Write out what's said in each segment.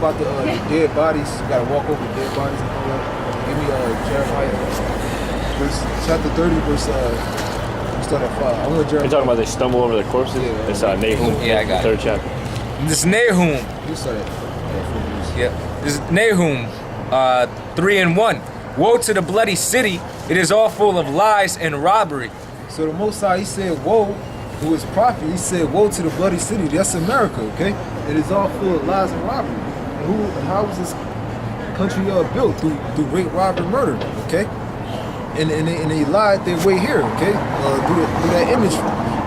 about the dead bodies. You gotta walk over dead bodies and all that. Give me Jeremiah, chapter 30, verse. Start at 5. I want You're Jeremiah. talking about they stumble over the corpses? Yeah. It's Nahum, Yeah, I got the it. 3rd chapter. This is Nahum. You start at 4 verse. Yep. This is Nahum 3:1. Woe to the bloody city! It is all full of lies and robbery. So the Most High, he said, woe, who is prophet, he said, woe to the bloody city. That's America, okay? It is all full of lies and robbery. And how was this country built? Through rape, robbery, murder, okay? And they lied their way here, okay? Through that image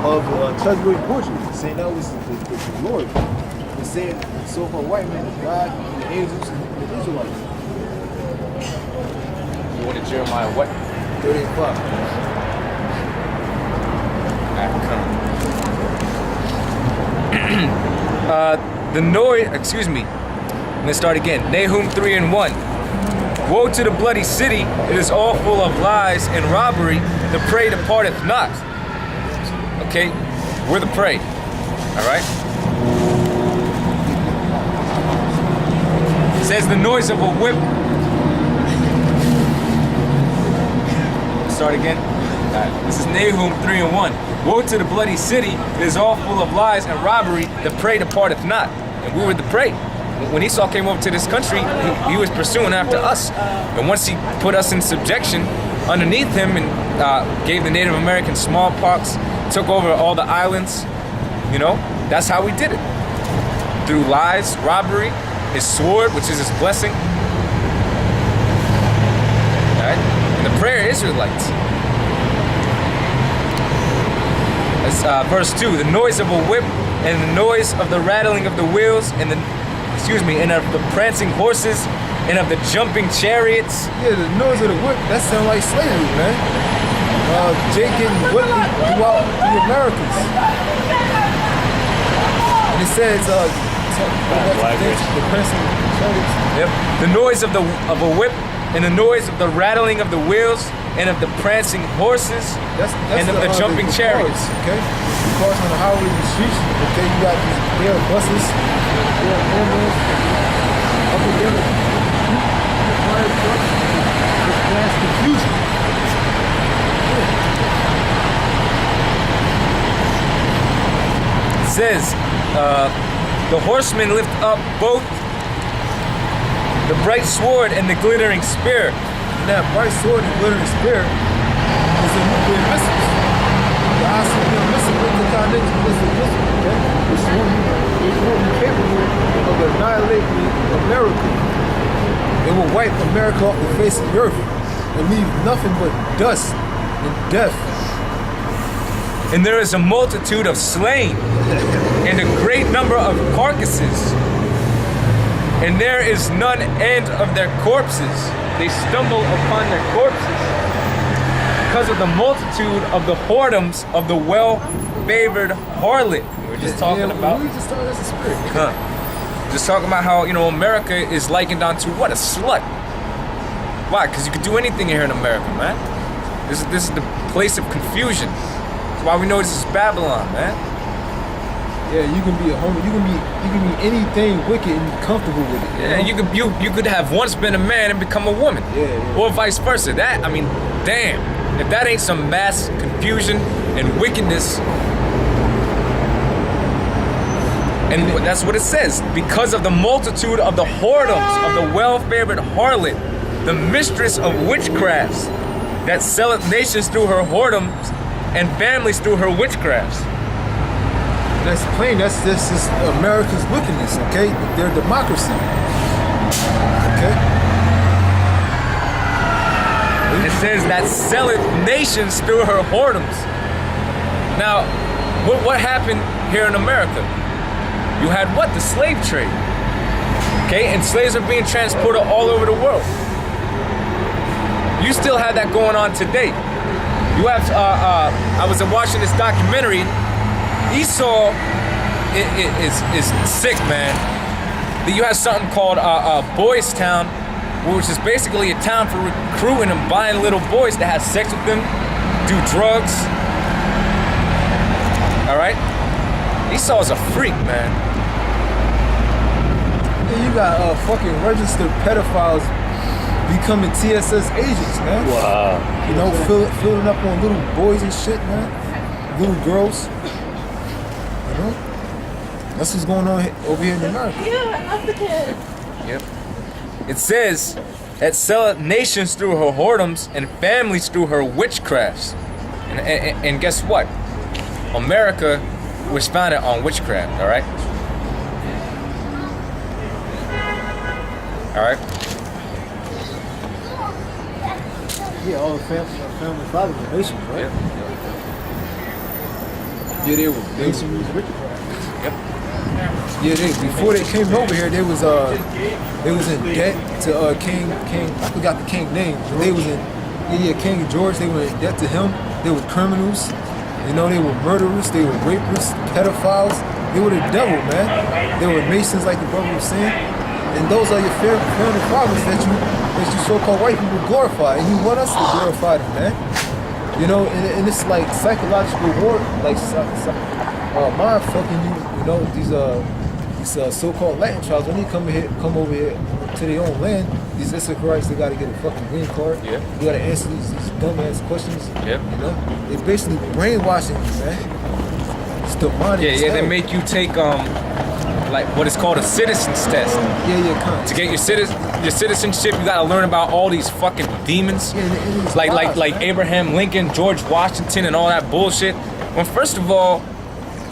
of Chesbury Borgia, saying that was the Lord. And saying so-called white man is God, and the angels, and the Israelites. What did Jeremiah what? 35. The noise, excuse me. Let's start again. Nahum 3:1. Woe to the bloody city! It is all full of lies and robbery. The prey departeth not. Okay, we're the prey. All right. It says the noise of a whip. Start again. All right. This is Nahum 3:1. Woe to the bloody city! It is all full of lies and robbery. The prey departeth not. And we were the prey. When Esau came over to this country, he was pursuing after us. And once he put us in subjection underneath him and gave the Native Americans smallpox, took over all the islands, you know, that's how we did it. Through lies, robbery, his sword, which is his blessing. All right? And the prayer Israelites. That's verse 2. The noise of a whip and the noise of the rattling of the wheels and the and of the prancing horses and of the jumping chariots. Yeah, the noise of the whip, that sounds like slavery, man. Jake getting whipped throughout the Americas. And it says, the prancing chariots. Yep. The noise of a whip and the noise of the rattling of the wheels and of the prancing horses and of the jumping chariots. Cars, okay? The cars on the highway and the streets, okay? You got these buses, ambulance, up and down, fire trucks, it's mass confusion. It says, the horsemen lift up both the bright sword and the glittering spear. And that bright sword and glittering spear is a nuclear missile. The ICBM missile, intercontinental missile, okay? Which will be capable of annihilating America. It will wipe America off the face of the earth and leave nothing but dust and death. And there is a multitude of slain and a great number of carcasses. And there is none end of their corpses. They stumble upon their corpses because of the multitude of the whoredoms of the well-favored harlot. We were just talking about. We just talking about the spirit. Just talking about how, you know, America is likened onto what? A slut. Why? Because you can do anything here in America, man. This is the place of confusion. That's why we know this is Babylon, man. Yeah, you can be a homie. You can be anything wicked and be comfortable with it. Yeah, you could have once been a man and become a woman. Yeah. Or vice versa. That, I mean, damn. If that ain't some mass confusion and wickedness. And that's what it says. Because of the multitude of the whoredoms of the well-favored harlot, the mistress of witchcrafts, that selleth nations through her whoredoms and families through her witchcrafts. That's plain. That's just America's wickedness, okay? Their democracy, okay? It says that selleth nations through her whoredoms. Now, what happened here in America? You had what? The slave trade. Okay, and slaves are being transported all over the world. You still have that going on today. You have, I was watching this documentary. Esau is sick, man. You have something called Boys Town, which is basically a town for recruiting and buying little boys to have sex with them, do drugs. All right? Esau's a freak, man. And you got fucking registered pedophiles becoming TSS agents, man. Wow. You know, filling up on little boys and shit, man. Little girls. You know? That's what's going on over here in America. Yeah, I love the kid. Yep. It says that selleth nations through her whoredoms and families through her witchcrafts. And guess what? America was founded on witchcraft, all right? All right? Yeah, all the family fathers of nations, right? Yep. Yeah, they were masonry's witchcraft. Yep. Yeah, before they came over here, they was in debt to King. I forgot the king name, but they was in King George. They were in debt to him. They were criminals. You know, they were murderers. They were rapists, pedophiles. They were the devil, man. They were masons, like the brother was saying. And those are your family fathers that you so-called white people glorify, and you want us to glorify them, man. You know, and it's like psychological war, like mind fucking you. You know, these so-called Latin tribes, when they come over here to their own land, these Issacharites, they gotta get a fucking green card. Yeah. You gotta answer these dumbass questions. Yep. You know, they basically brainwashing you, man. It's demonic. as Yeah, they hell. make you take like what is called a citizen's test. Yeah, kind To get your citizenship, you gotta learn about all these fucking demons. Yeah, and it's like lies, man. Abraham Lincoln, George Washington, and all that bullshit. When first of all,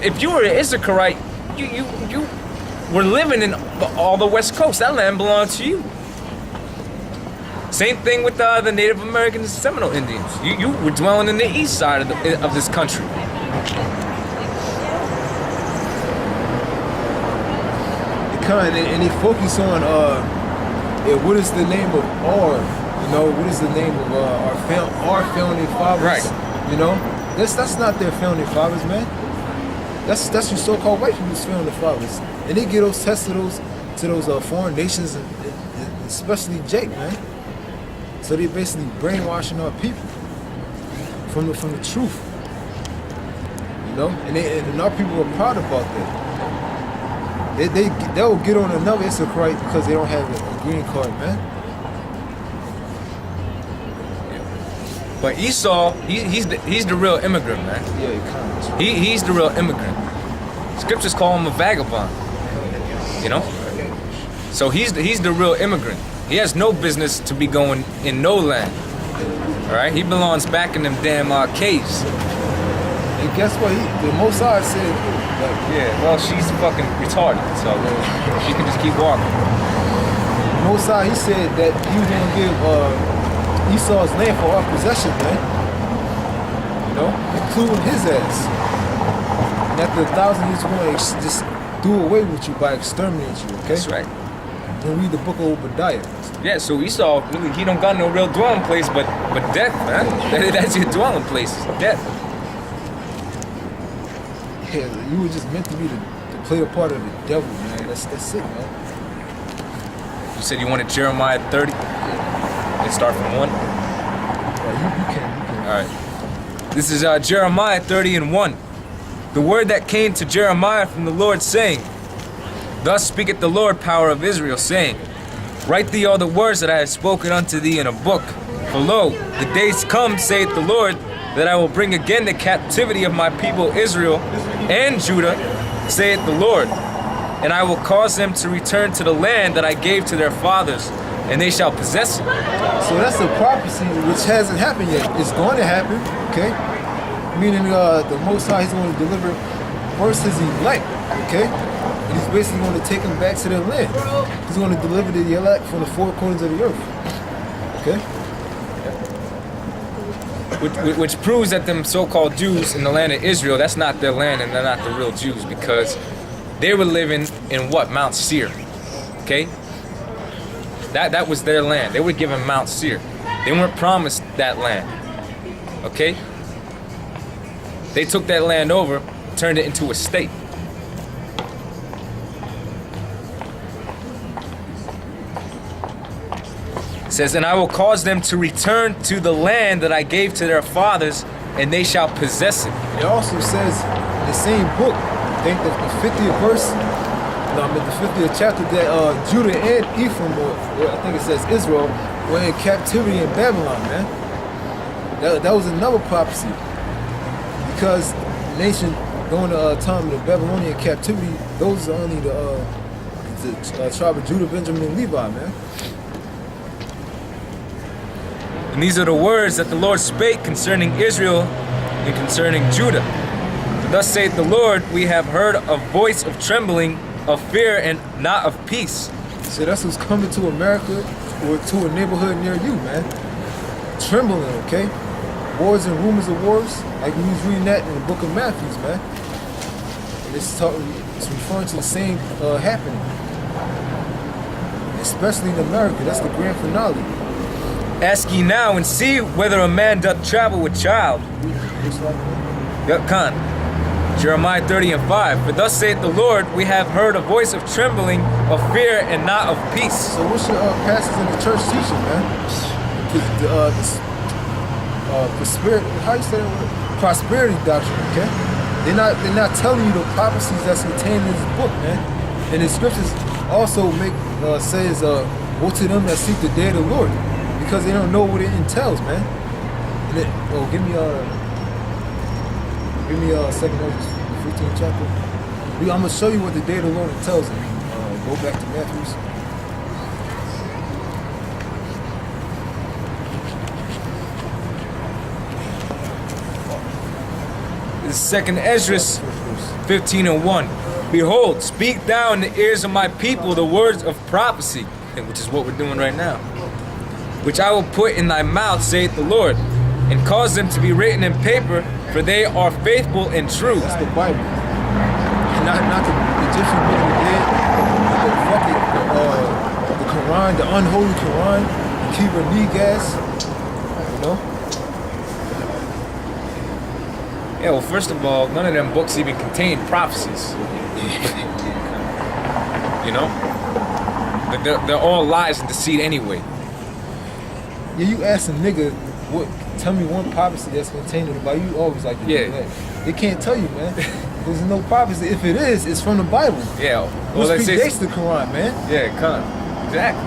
if you were an Issacharite, you were living in all the West Coast. That land belonged to you. Same thing with the Native Americans and Seminole Indians. You were dwelling in the east side of this country. And they focus on what is the name of our, you know, what is the name of our founding fathers, Right. You know, that's not their founding fathers, man. That's your so-called white people's founding fathers, and they give those tests to those foreign nations, and especially Jake, man. So they basically brainwashing our people from the truth, you know, and our people are proud about that. They'll get on another Issacharite because they don't have a green card, man. But Esau, he's the real immigrant, man. Yeah, you kind of. He's the real immigrant. Scriptures call him a vagabond. You know? So he's the real immigrant. He has no business to be going in no land. Alright? He belongs back in them damn caves. And guess what? The Mossad said, like, Yeah, well, she's fucking retarded, so she can just keep walking. Mossad, he said that he was gonna give Esau's land for our possession, man. You know, including his ass. And after 1,000 years, we're gonna just do away with you by exterminating you. Okay? That's right. And read the book of Obadiah. Yeah, so Esau, really, he don't got no real dwelling place, but death, man. That's your dwelling place, death. Yeah, you were just meant to be to play the part of the devil, man. That's it, man. You said you wanted Jeremiah 30? Let's start from 1. Yeah, you can. All right. This is Jeremiah 30:1. The word that came to Jeremiah from the Lord, saying, Thus speaketh the Lord, power of Israel, saying, Write thee all the words that I have spoken unto thee in a book. For lo, the days come, saith the Lord, that I will bring again the captivity of my people Israel and Judah, saith the Lord. And I will cause them to return to the land that I gave to their fathers, and they shall possess it. So that's a prophecy which hasn't happened yet. It's going to happen, okay? Meaning the Most High is going to deliver first his elect, okay? And he's basically going to take them back to their land. He's going to deliver the elect from the four corners of the earth, okay? Which proves that them so-called Jews in the land of Israel, that's not their land and they're not the real Jews, because they were living in what? Mount Seir, okay? That was their land. They were given Mount Seir. They weren't promised that land, okay? They took that land over, turned it into a state. It says, and I will cause them to return to the land that I gave to their fathers, and they shall possess it. It also says in the same book, I think that the 50th verse, No, I'm at the 50th chapter that Judah and Ephraim, or I think it says Israel, were in captivity in Babylon, man. That was another prophecy. Because the nation during the time of the Babylonian captivity, those are only the tribe of Judah, Benjamin, and Levi, man. And these are the words that the Lord spake concerning Israel and concerning Judah. For thus saith the Lord, we have heard a voice of trembling, of fear, and not of peace. So that's what's coming to America or to a neighborhood near you, man. Trembling, okay? Wars and rumors of wars, like we was reading that in the book of Matthew, man. And it's referring to the same happening. Especially in America, that's the grand finale. Ask ye now and see whether a man doth travel with child. Looks like that. Yep, Khan. Jeremiah 30 and 5. For thus saith the Lord, we have heard a voice of trembling, of fear, and not of peace. So what's your pastors in the church teaching, man? Prosperity, how you say that? Prosperity doctrine, okay? They're not telling you the prophecies that's contained in this book, man. And the scriptures also says, woe to them that seek the day of the Lord, because they don't know what it entails, man. And give me 2nd Ezra 15th chapter. I'm gonna show you what the day of the Lord entails. Go back to Matthew. This is 2nd Ezra 15 and 1. Behold, speak thou in the ears of my people the words of prophecy, which is what we're doing right now, which I will put in thy mouth, saith the Lord, and cause them to be written in paper, for they are faithful and true. That's the Bible. Not the Egyptian book of the dead, the Quran, the unholy Quran, the Kibra gas, you know? Yeah, well, first of all, none of them books even contain prophecies. You know? They're all lies and deceit anyway. Yeah, you ask a nigga, tell me one prophecy that's contained in the Bible. You always like to do that. They can't tell you, man. There's no prophecy. If it is, it's from the Bible. Yeah. Which predates the Quran, man. Yeah, exactly.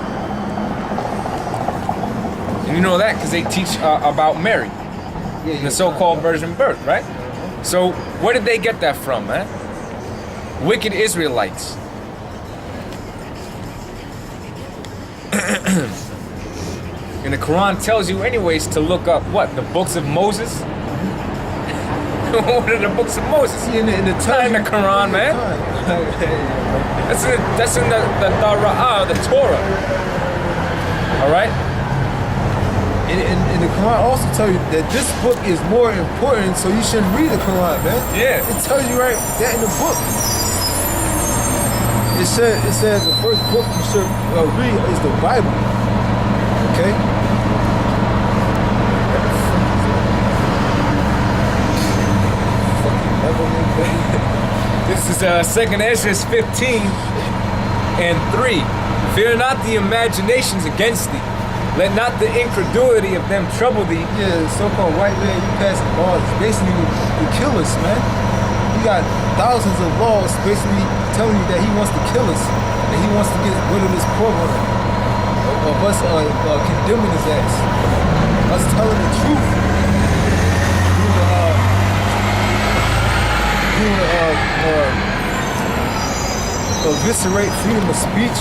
And you know that because they teach about Mary, the so-called virgin birth, right? So where did they get that from, man? Wicked Israelites. And the Quran tells you anyways to look up what? The books of Moses? What are the books of Moses? In the Quran, man. That's in the Torah, the Torah. Alright? And the Quran also tells you that this book is more important, so you shouldn't read the Quran, man. Yeah. It tells you right that in the book. It says the first book you should read is the Bible. Okay? This is 2nd Ezra 15 and 3. Fear not the imaginations against thee. Let not the incredulity of them trouble thee. Yeah, the so-called white man, you passing laws basically to kill us, man. He got thousands of laws basically telling you that he wants to kill us, and he wants to get rid of this program of us condemning his ass, us telling the truth. Eviscerate freedom of speech.